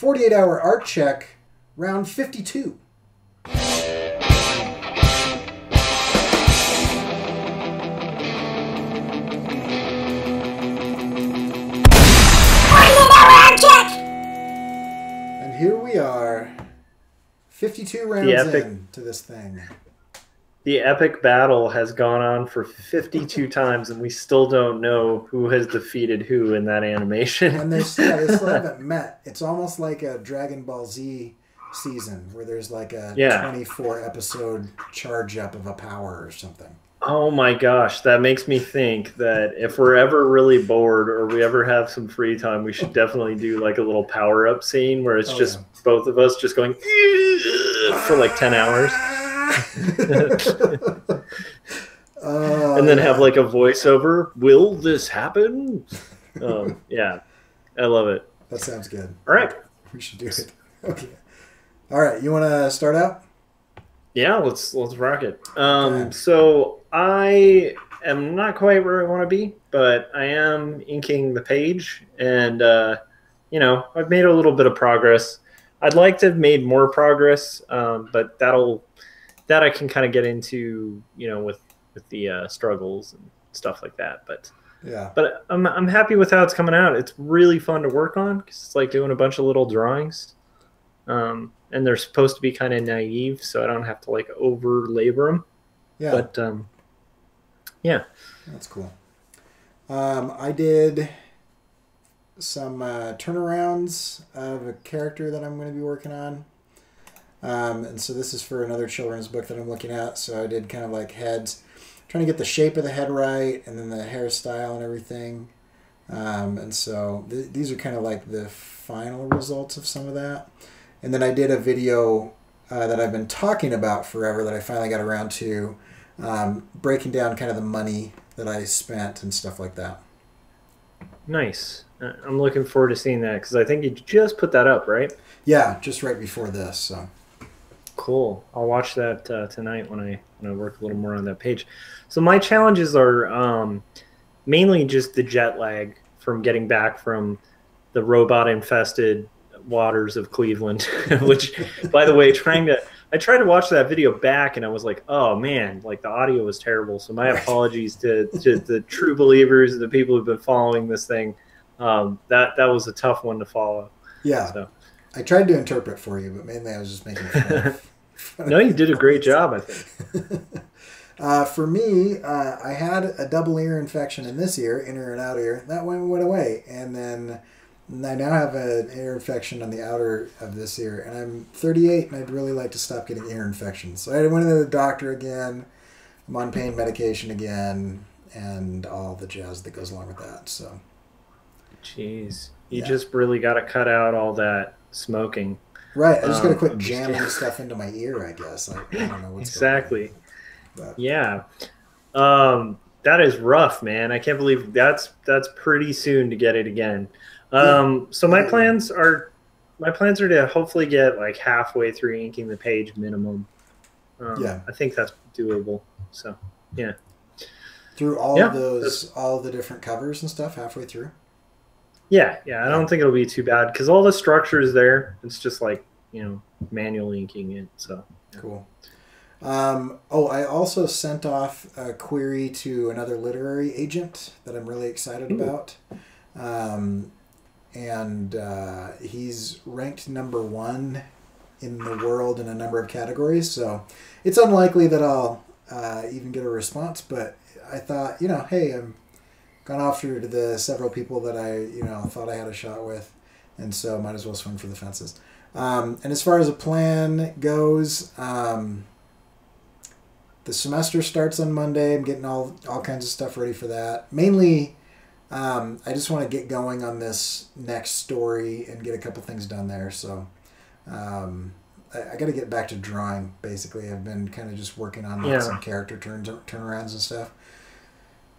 48-hour art check, round 52. And here we are, 52 rounds into this thing. The epic battle has gone on for 52 times, and we still don't know who has defeated who in that animation. And they still haven't met. It's almost like a Dragon Ball Z season where there's like a 24-episode charge up of a power or something. Oh my gosh, that makes me think that if we're ever really bored or we ever have some free time, we should definitely do like a little power-up scene where it's just both of us just going for like 10 hours. And then have like a voiceover. Will this happen? Yeah, I love it. That sounds good. All right, we should do it. Okay. All right, you want to start out? Yeah, let's rock it. So I am not quite where I want to be, but I am inking the page, and you know, I've made a little bit of progress. I'd like to have made more progress, but that I can kind of get into, you know, with the struggles and stuff like that. But yeah, but I'm happy with how it's coming out. It's really fun to work on because it's like doing a bunch of little drawings, and they're supposed to be kind of naive, so I don't have to like over labor them. Yeah, but yeah, that's cool. I did some turnarounds of a character that I'm going to be working on. And so this is for another children's book that I'm looking at. So I did kind of like heads, trying to get the shape of the head right, and then the hairstyle and everything. And so these are kind of like the final results of some of that. And then I did a video that I've been talking about forever that I finally got around to, breaking down kind of the money that I spent and stuff like that. Nice. I'm looking forward to seeing that because I think you just put that up, right? Yeah, just right before this. So cool. I'll watch that tonight when I work a little more on that page. So my challenges are mainly just the jet lag from getting back from the robot-infested waters of Cleveland, which, by the way, I tried to watch that video back and I was like, oh man, like the audio was terrible. So my apologies to the true believers, the people who've been following this thing. That was a tough one to follow. Yeah. So I tried to interpret for you, but mainly I was just making fun. No, you did a great job, I think. For me, I had a double ear infection in this ear, inner and outer ear. That one went away. And then I now have an ear infection on the outer of this ear. And I'm 38, and I'd really like to stop getting ear infections. So I went to the doctor again. I'm on pain medication again, and all the jazz that goes along with that. So, jeez. You just really got to cut out all that smoking. Right. I just got to quit jamming stuff into my ear, I guess. I don't know what's exactly. going on. But. Yeah. That is rough, man. I can't believe that's pretty soon to get it again. So my plans are to hopefully get like halfway through inking the page minimum. I think that's doable. So, yeah. Through all the different covers and stuff halfway through? Yeah, I don't think it'll be too bad because all the structure is there. It's just like, you know, manual inking it. So cool. I also sent off a query to another literary agent that I'm really excited about. And he's ranked #1 in the world in a number of categories. So it's unlikely that I'll even get a response. But I thought, you know, hey, I'm gone off through to the several people that I, you know, thought I had a shot with, and so might as well swing for the fences. And as far as a plan goes, the semester starts on Monday. I'm getting all kinds of stuff ready for that. Mainly, I just want to get going on this next story and get a couple things done there. So I got to get back to drawing, basically. I've been kind of just working on some character turnarounds and stuff.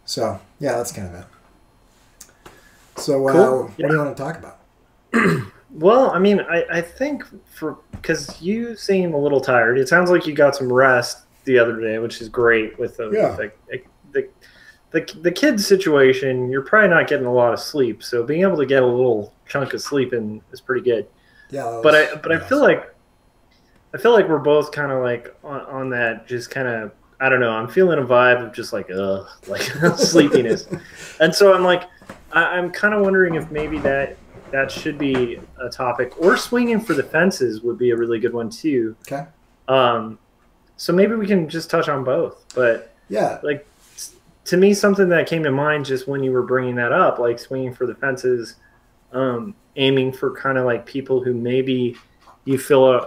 So, yeah, that's kind of it. So, cool. What do you want to talk about? Well, I mean, I think because you seem a little tired. It sounds like you got some rest the other day, which is great with the kids situation. You're probably not getting a lot of sleep, so being able to get a little chunk of sleep in is pretty good. Yeah, that But was I really feel awesome. like we're both kind of like on that, just kind of, I don't know. I'm feeling a vibe of just like like sleepiness, and so I'm like, I'm kind of wondering if maybe that should be a topic, or swinging for the fences would be a really good one too. Okay. Um, so maybe we can just touch on both. But Yeah. like to me, something that came to mind just when you were bringing that up, like swinging for the fences, aiming for kind of like people who maybe you feel,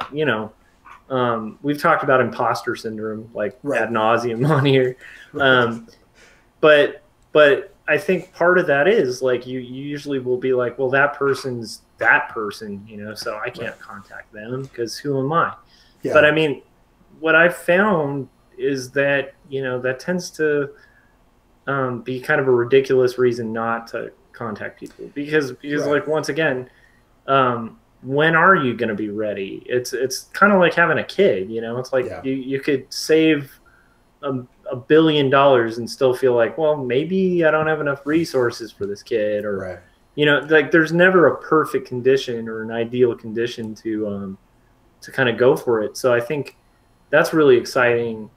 we've talked about imposter syndrome like Right. ad nauseum on here. Right. Um, but I think part of that is like you usually will be like, well, that person's that person, so I Right. can't contact them because who am I? But Yeah. I mean, what I've found is that that tends to be kind of a ridiculous reason not to contact people because Right. like once again, when are you going to be ready? It's kind of like having a kid. It's like Yeah. you could save $1 billion and still feel like, well, maybe I don't have enough resources for this kid, or Right. like there's never a perfect condition or an ideal condition to kind of go for it. So I think that's really exciting,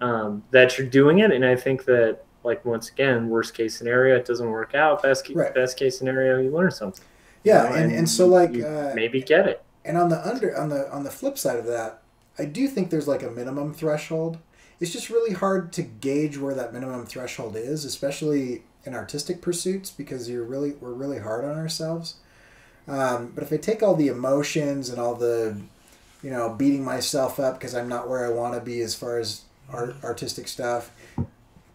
that you're doing it. And I think that, like, once again, worst case scenario, it doesn't work out. Right. Best case scenario, you learn something, Yeah. And and so like you maybe get it. and on the flip side of that, I do think there's like a minimum threshold. It's just really hard to gauge where that minimum threshold is, especially in artistic pursuits, because we're really hard on ourselves. But if I take all the emotions and all the, beating myself up because I'm not where I want to be as far as artistic stuff,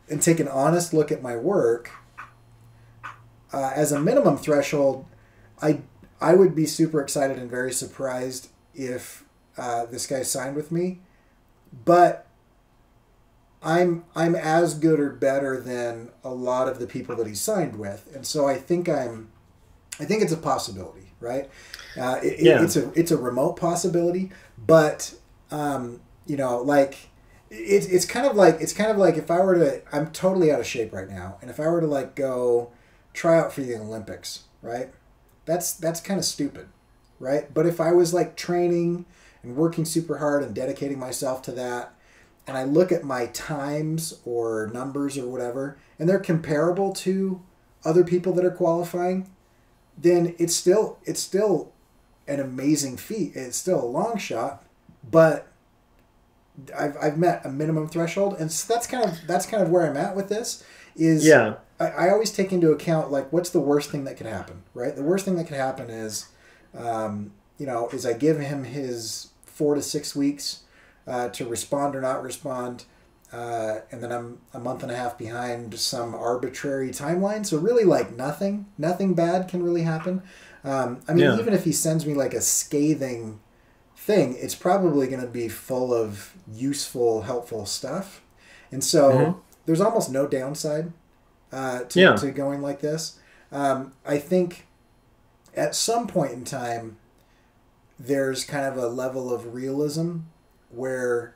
and take an honest look at my work, as a minimum threshold, I I would be super excited and very surprised if this guy signed with me, but I'm as good or better than a lot of the people that he signed with, and so I think it's a possibility, right? Yeah. It's a remote possibility, but like it's kind of like if I were to, I'm totally out of shape right now, and if I were to like go try out for the Olympics, right? That's kind of stupid, right? But if I was like training and working super hard and dedicating myself to that, and I look at my times or numbers or whatever, and they're comparable to other people that are qualifying, then it's still an amazing feat. It's still a long shot, but I've met a minimum threshold, and so that's kind of where I'm at with this. Is Yeah. I always take into account like what's the worst thing that could happen, right? The worst thing that could happen is, is I give him his 4 to 6 weeks to respond or not respond, and then I'm a month and a half behind some arbitrary timeline. So really, like nothing bad can really happen. I mean, Yeah. even if he sends me like a scathing thing, it's probably going to be full of useful, helpful stuff, and so there's almost no downside Yeah. to going like this. I think at some point in time, there's kind of a level of realism where,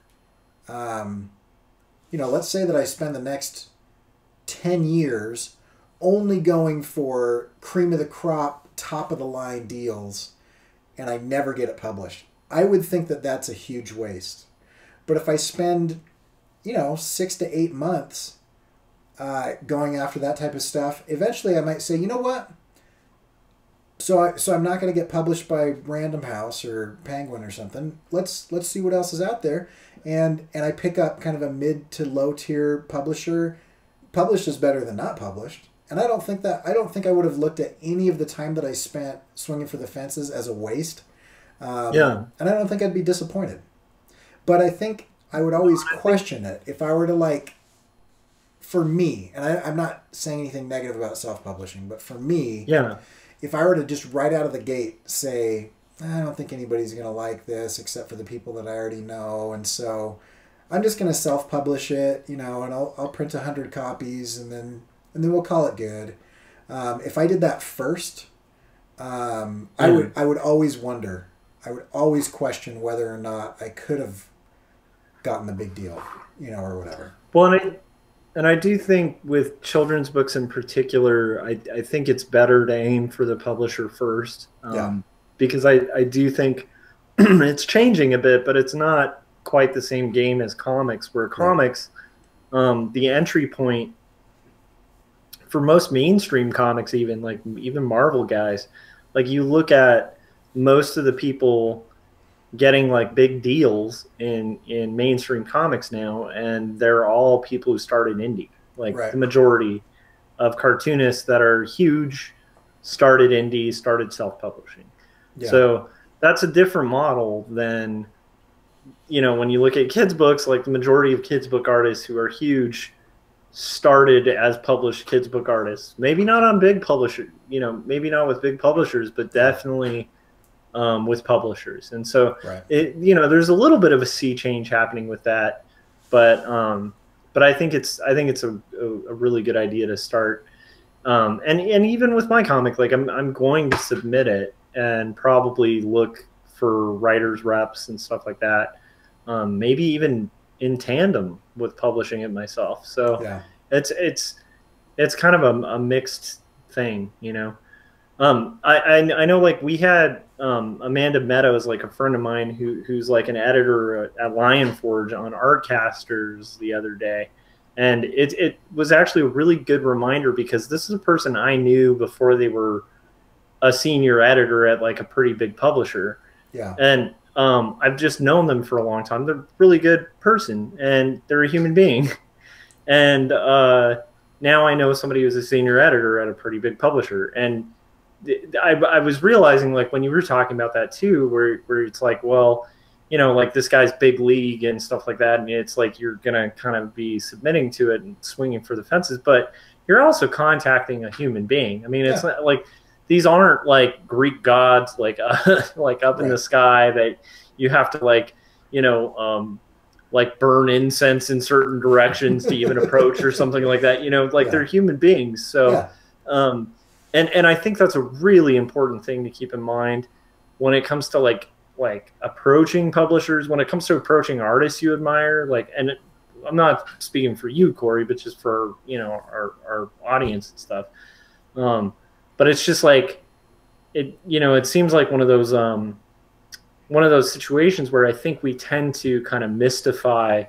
let's say that I spend the next 10 years only going for cream of the crop, top of the line deals, and I never get it published. I would think that that's a huge waste. But if I spend, 6 to 8 months going after that type of stuff, eventually I might say, you know what? So I'm not going to get published by Random House or Penguin or something. Let's see what else is out there, and I pick up kind of a mid to low tier publisher. Published is better than not published, and I don't think I would have looked at any of the time that I spent swinging for the fences as a waste. Yeah. And I don't think I'd be disappointed. But I think I would always question it if I were to like, for me, and I'm not saying anything negative about self-publishing, but for me, Yeah. if I were to just right out of the gate say, I don't think anybody's going to like this except for the people that I already know, and so I'm just going to self-publish it, and I'll print 100 copies, and then we'll call it good. If I did that first, I would always wonder. I would always question whether or not I could have gotten the big deal, or whatever. Well, and I do think with children's books in particular, I think it's better to aim for the publisher first. Yeah. because I do think it's changing a bit, but it's not quite the same game as comics, where comics, the entry point for most mainstream comics, even like even Marvel guys, like you look at most of the people getting like big deals in mainstream comics now, and they're all people who started indie. Like the majority of cartoonists that are huge started indie, started self-publishing. Yeah. So that's a different model than, you know, when you look at kids books, like the majority of kids book artists who are huge started as published kids book artists. Maybe not on big publishers, you know, maybe not with big publishers, but definitely with publishers. And so, you know, there's a little bit of a sea change happening with that, but I think it's a really good idea to start. And even with my comic, like I'm going to submit it and probably look for writers reps and stuff like that. Maybe even in tandem with publishing it myself. So it's kind of a mixed thing, you know. I know, like we had Amanda Meadows, like a friend of mine who's like an editor at Lion Forge on Artcasters the other day. And it was actually a really good reminder, because this is a person I knew before they were a senior editor at like a pretty big publisher. Yeah. And I've just known them for a long time. They're a really good person, and they're a human being. And now I know somebody who's a senior editor at a pretty big publisher. And I was realizing, like, when you were talking about that too, where it's like, well, you know, like this guy's big league and stuff like that, and it's like you're gonna kind of be submitting to it and swinging for the fences, but you're also contacting a human being. I mean, it's not like these aren't like Greek gods, like like up in the sky that you have to, like, you know, like burn incense in certain directions to even approach or something like that. You know, like they're human beings. So, and I think that's a really important thing to keep in mind when it comes to like approaching publishers, when it comes to approaching artists you admire. Like, and I'm not speaking for you, Cory, but just for, you know, our audience and stuff. But it's just like, it, you know, it seems like one of those situations where I think we tend to kind of mystify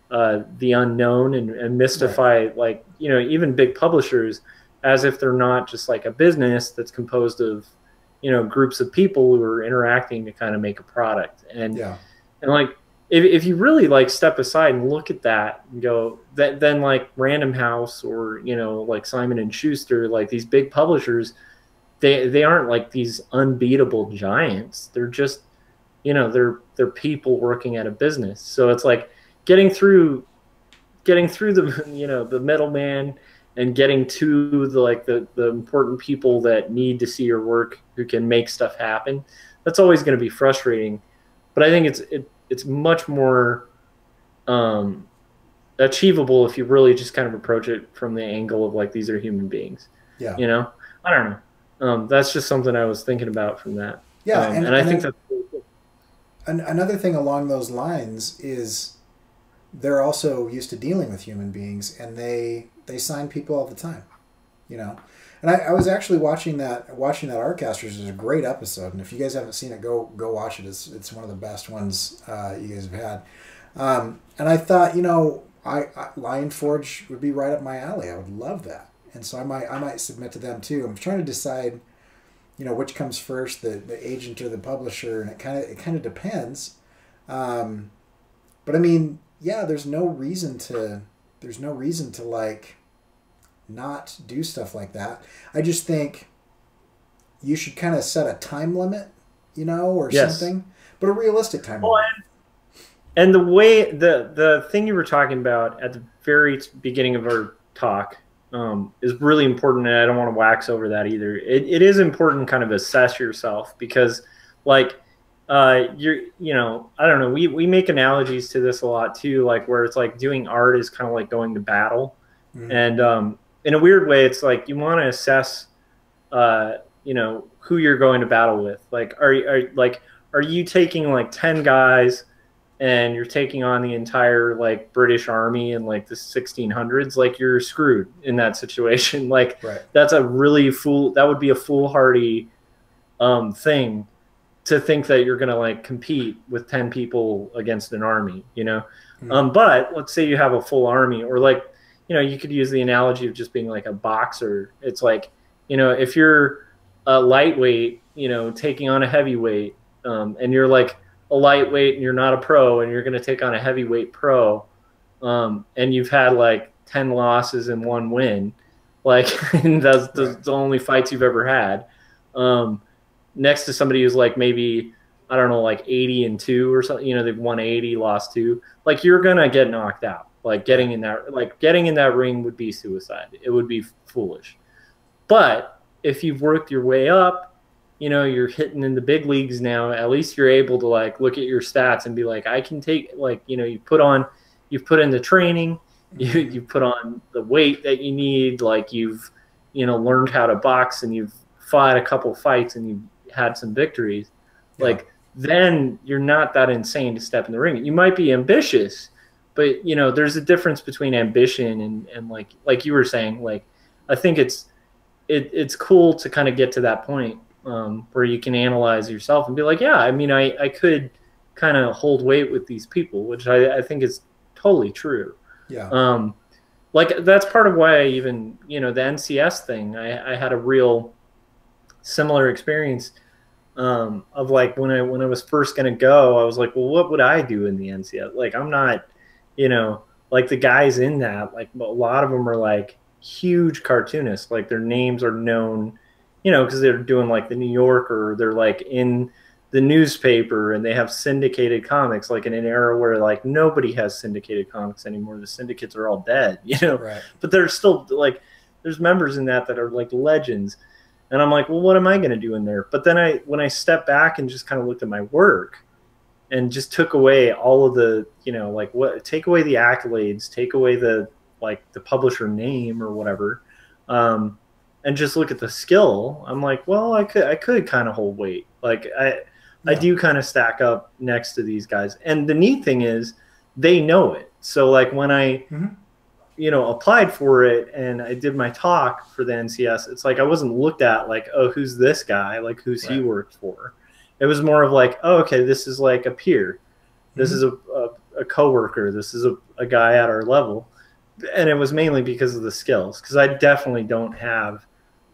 the unknown and mystify, like, you know, even big publishers, as if they're not just like a business that's composed of, you know, groups of people who are interacting to kind of make a product. And and like, if you really like step aside and look at that and go, that then like Random House or, you know, like Simon and Schuster, like these big publishers, they aren't like these unbeatable giants. They're just, you know, they're people working at a business. So it's like getting through the, you know, the middleman and getting to the important people that need to see your work, who can make stuff happen. That's always going to be frustrating, but I think it's much more achievable if you really just kind of approach it from the angle of like, these are human beings. Yeah. You know, I don't know. That's just something I was thinking about from that. Yeah. And I think that's really good. Another thing along those lines is they're also used to dealing with human beings, and they sign people all the time, you know. And I was actually watching that Artcasters. Is a great episode, and if you guys haven't seen it, go watch it. It's one of the best ones you guys have had. And I thought, you know, Lion Forge would be right up my alley. I would love that, and so I might submit to them too. I'm trying to decide, you know, which comes first, the agent or the publisher, and it kind of depends. But I mean, yeah, there's no reason to like not do stuff like that. I just think you should kind of set a time limit, you know, or something, but a realistic time limit. And the way the thing you were talking about at the very beginning of our talk is really important, and I don't want to wax over that either. It is important to kind of assess yourself, because like you know, I don't know, we make analogies to this a lot too, like where it's like doing art is kind of like going to battle. And in a weird way, it's like you want to assess you know, who you're going to battle with. Like are you taking like 10 guys and you're taking on the entire like British Army in like the 1600s? Like, you're screwed in that situation. Like, that's a really that would be a foolhardy thing to think that you're going to like compete with 10 people against an army, you know? Mm. But let's say you have a full army, or like, you know, you could use the analogy of just being like a boxer. It's like, you know, if you're a lightweight, you know, taking on a heavyweight, and you're like a lightweight and you're not a pro and you're going to take on a heavyweight pro, and you've had like 10 losses and 1 win, like, and that's the only fights you've ever had. Next to somebody who's like maybe, I don't know, like 80-2 or something, you know, they've won 80, lost 2. Like, you're gonna get knocked out. Like getting in that ring would be suicide. It would be foolish. But if you've worked your way up, you know, you're hitting in the big leagues now, at least you're able to like look at your stats and be like, I can take, like, you know, you've put in the training, you put on the weight that you need, like you've, you know, learned how to box and you've fought a couple fights and you've had some victories. Like, then you're not that insane to step in the ring. You might be ambitious, but you know, there's a difference between ambition and like you were saying, like, I think it's cool to kind of get to that point where you can analyze yourself and be like, yeah, I mean, I could kind of hold weight with these people, which I think is totally true. Yeah. Like, that's part of why I even, you know, the NCS thing, I had a real similar experience of like when I was first going to go, I was like, well, what would I do in the NCS? Like, I'm not, you know, like the guys in that, like a lot of them are like huge cartoonists, like their names are known, you know, because they're doing like the New Yorker, they're like in the newspaper and they have syndicated comics, like in an era where like nobody has syndicated comics anymore. The syndicates are all dead, you know, but there's still like, there's members in that are like legends. And I'm like, well, what am I going to do in there? But then when I stepped back and just kind of looked at my work and just took away all of the, you know, like take away the accolades, take away the, like the publisher name or whatever, and just look at the skill, I'm like, well, I could kind of hold weight. Like I do kind of stack up next to these guys. And the neat thing is they know it. So like when I, you know, applied for it and I did my talk for the NCS, it's like I wasn't looked at like, oh, who's this guy? Like, who's he worked for? It was more of like, oh, okay, this is like a peer. This is a coworker. This is a guy at our level. And it was mainly because of the skills, because I definitely don't have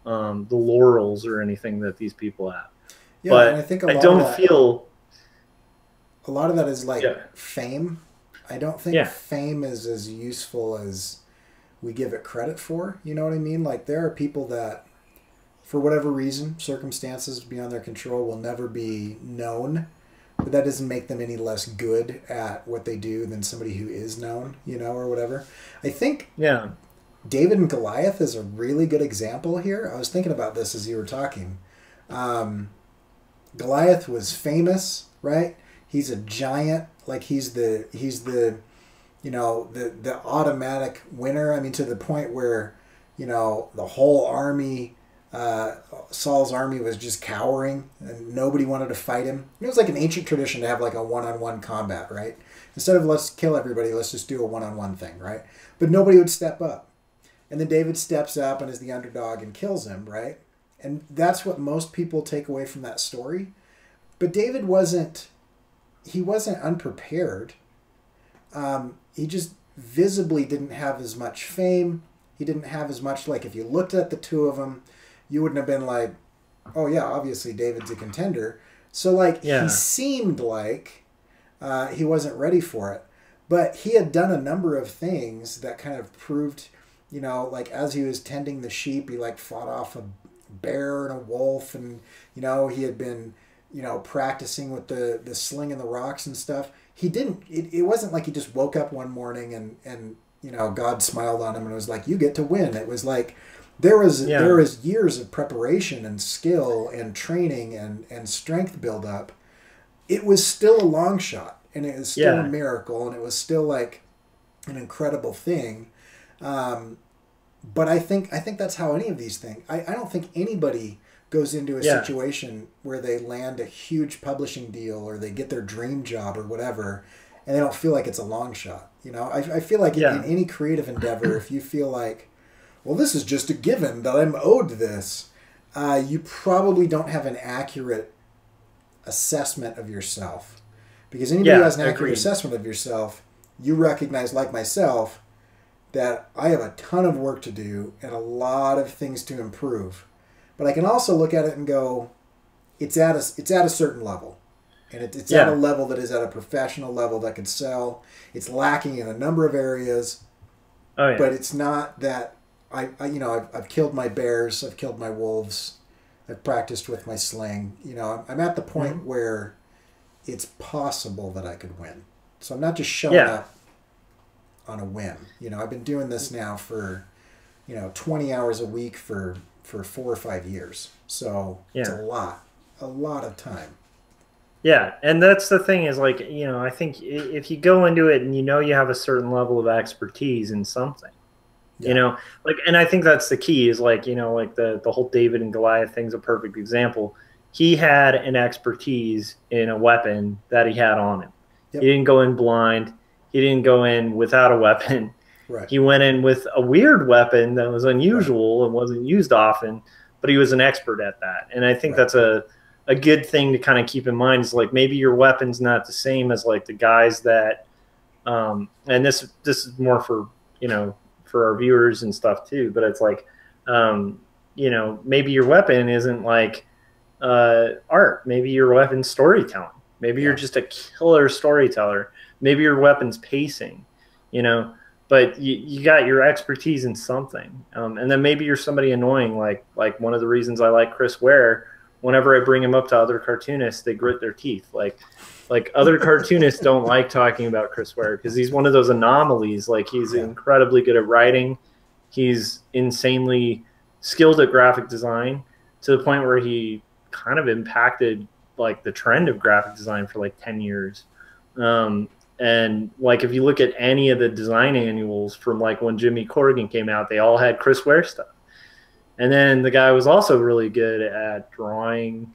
the laurels or anything that these people have. Yeah, but and I think I don't feel a lot of that is like fame. I don't think fame is as useful as we give it credit for. You know what I mean? Like, there are people that, for whatever reason, circumstances beyond their control, will never be known. But that doesn't make them any less good at what they do than somebody who is known, you know, or whatever. I think David and Goliath is a really good example here. I was thinking about this as you were talking. Goliath was famous, right? He's a giant. Like, he's the you know, the automatic winner. I mean, to the point where, you know, the whole army, Saul's army was just cowering and nobody wanted to fight him. It was like an ancient tradition to have like a one-on-one combat, right? Instead of let's kill everybody, let's just do a one-on-one thing, right? But nobody would step up. And then David steps up and is the underdog and kills him, right? And that's what most people take away from that story. But David wasn't unprepared. He just visibly didn't have as much fame. He didn't have as much, like, if you looked at the two of them, you wouldn't have been like, oh yeah, obviously David's a contender. So like, he seemed like he wasn't ready for it. But he had done a number of things that kind of proved, you know, like as he was tending the sheep, he like fought off a bear and a wolf, and, you know, he had been, you know, practicing with the sling and the rocks and stuff. He didn't, it wasn't like he just woke up one morning and, you know, God smiled on him and was like, you get to win. It was like, there was years of preparation and skill and training and strength buildup. It was still a long shot, and it was still a miracle, and it was still like an incredible thing. But I think that's how any of these things, I don't think anybody goes into a situation where they land a huge publishing deal or they get their dream job or whatever, and they don't feel like it's a long shot. You know, I feel like in any creative endeavor, if you feel like, well, this is just a given that I'm owed this, you probably don't have an accurate assessment of yourself. Because anybody who has an accurate agreed. assessment of yourself, you recognize, like myself, that I have a ton of work to do and a lot of things to improve. But I can also look at it and go, it's at a certain level. And it's at a level that is at a professional level that can sell. It's lacking in a number of areas. Oh, yeah. But it's not that I've killed my bears, I've killed my wolves, I've practiced with my sling. I'm at the point where it's possible that I could win. So I'm not just showing up on a whim. I've been doing this now for 20 hours a week for 4 or 5 years. So it's a lot of time. Yeah, and that's the thing is, like, I think if you go into it and you have a certain level of expertise in something, and I think that's the key is, like, like the whole David and Goliath thing's a perfect example. He had an expertise in a weapon that he had on him. Yep. He didn't go in blind. He didn't go in without a weapon. Right. He went in with a weird weapon that was unusual and wasn't used often, but he was an expert at that. And I think that's a good thing to kind of keep in mind is, like, maybe your weapon's not the same as, like, the guys that and this is more for for our viewers and stuff too, but it's like maybe your weapon isn't like art. Maybe your weapon's storytelling. Maybe you're just a killer storyteller. Maybe your weapon's pacing, but you got your expertise in something. And then maybe you're somebody annoying. Like one of the reasons I like Chris Ware, whenever I bring him up to other cartoonists, they grit their teeth. Like other cartoonists don't like talking about Chris Ware because he's one of those anomalies. Like, he's incredibly good at writing. He's insanely skilled at graphic design to the point where he kind of impacted, like, the trend of graphic design for like 10 years. And like, if you look at any of the design annuals from like when Jimmy Corrigan came out, they all had Chris Ware stuff. And then the guy was also really good at drawing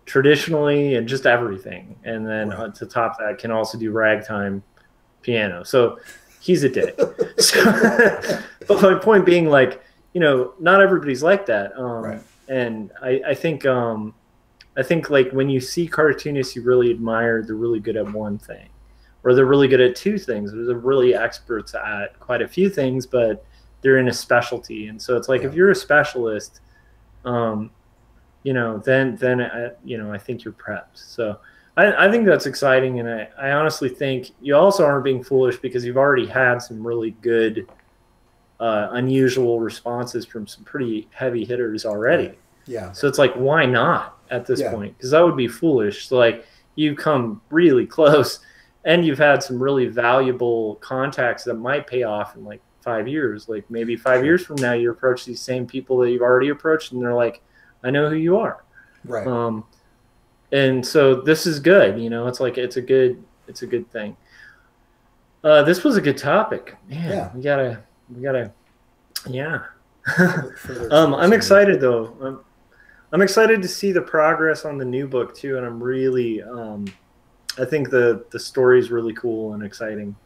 traditionally and just everything. And then to top that, can also do ragtime piano. So he's a dick. But my point being, like, not everybody's like that. And I think like when you see cartoonists you really admire, they're really good at one thing, or they're really good at two things, or they're really experts at quite a few things, but they're in a specialty. And so it's like, if you're a specialist, then I think you're prepped. So I think that's exciting. And I honestly think you also aren't being foolish because you've already had some really good, unusual responses from some pretty heavy hitters already. Yeah. So it's like, why not at this point? Because that would be foolish. So, like, you come really close and you've had some really valuable contacts that might pay off in like 5 years. Like, maybe 5 years from now, you approach these same people that you've already approached and they're like, I know who you are. Right. And so this is good. It's like, it's a good thing. This was a good topic. Man, we gotta, I'm excited though. I'm excited to see the progress on the new book too. And I'm really, I think the story is really cool and exciting.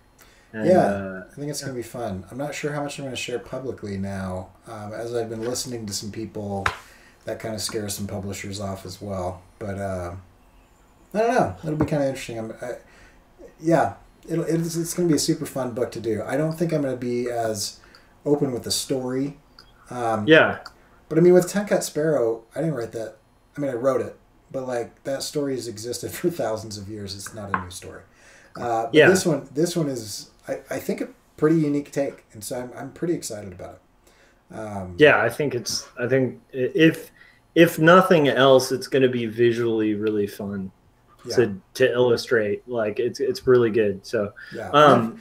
And, I think it's going to be fun. I'm not sure how much I'm going to share publicly now. As I've been listening to some people, that kind of scares some publishers off as well. But I don't know. It'll be kind of interesting. It's going to be a super fun book to do. I don't think I'm going to be as open with the story. But I mean, with Ten Cut Sparrow, I didn't write that. I mean, I wrote it, but like, that story has existed for thousands of years. It's not a new story. But this one is, I think, a pretty unique take, and so I'm pretty excited about it. I think if nothing else, it's going to be visually really fun to illustrate. Like, it's really good. So I've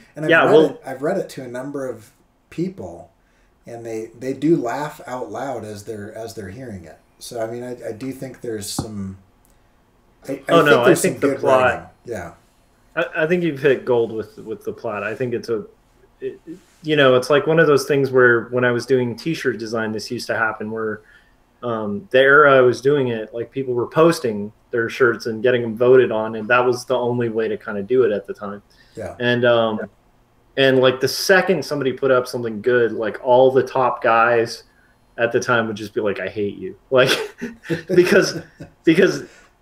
read it to a number of people, and they do laugh out loud as they're hearing it. So I mean, I do think there's some. I think the plot. Writing. Yeah. I think you've hit gold with the plot. I think it's it's like one of those things where when I was doing t-shirt design, this used to happen where the era I was doing it, like, people were posting their shirts and getting them voted on, and that was the only way to kind of do it at the time. Yeah. And like, the second somebody put up something good, like, all the top guys at the time would just be like, I hate you. Like, because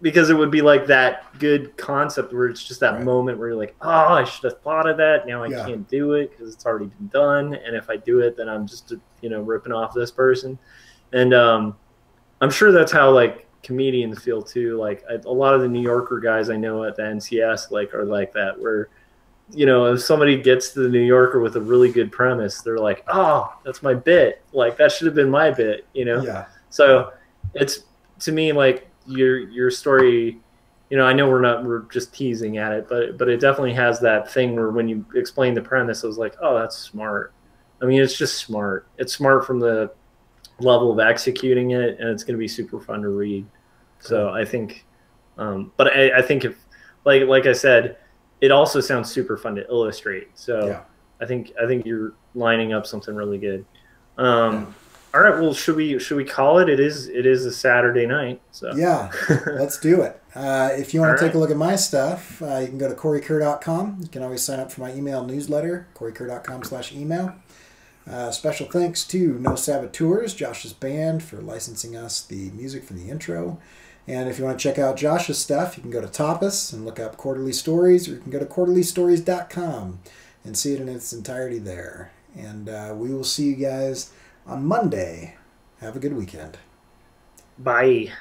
because it would be like that good concept where it's just that moment where you're like, oh, I should have thought of that. Now I can't do it because it's already been done. And if I do it, then I'm just, ripping off this person. And I'm sure that's how like comedians feel too. Like a lot of the New Yorker guys I know at the NCS are like that, where, if somebody gets to the New Yorker with a really good premise, they're like, oh, that's my bit. Like that should have been my bit, Yeah. So it's, to me, like your story, I know we're just teasing at it, but it definitely has that thing where when you explain the premise, I was like, oh, that's smart. I mean, it's just smart. It's smart from the level of executing it, and it's going to be super fun to read. So I think, but I think if, like I said, it also sounds super fun to illustrate. So I think you're lining up something really good. All right. Well, should we call it? It is a Saturday night. So yeah, let's do it. If you want to take a look at my stuff, you can go to corykerr.com. You can always sign up for my email newsletter, corykerr.com/email. Special thanks to No Saboteurs, Josh's band, for licensing us the music for the intro. And if you want to check out Josh's stuff, you can go to Tapas and look up Quarterly Stories, or you can go to quarterlystories.com and see it in its entirety there. And we will see you guys on Monday. Have a good weekend. Bye.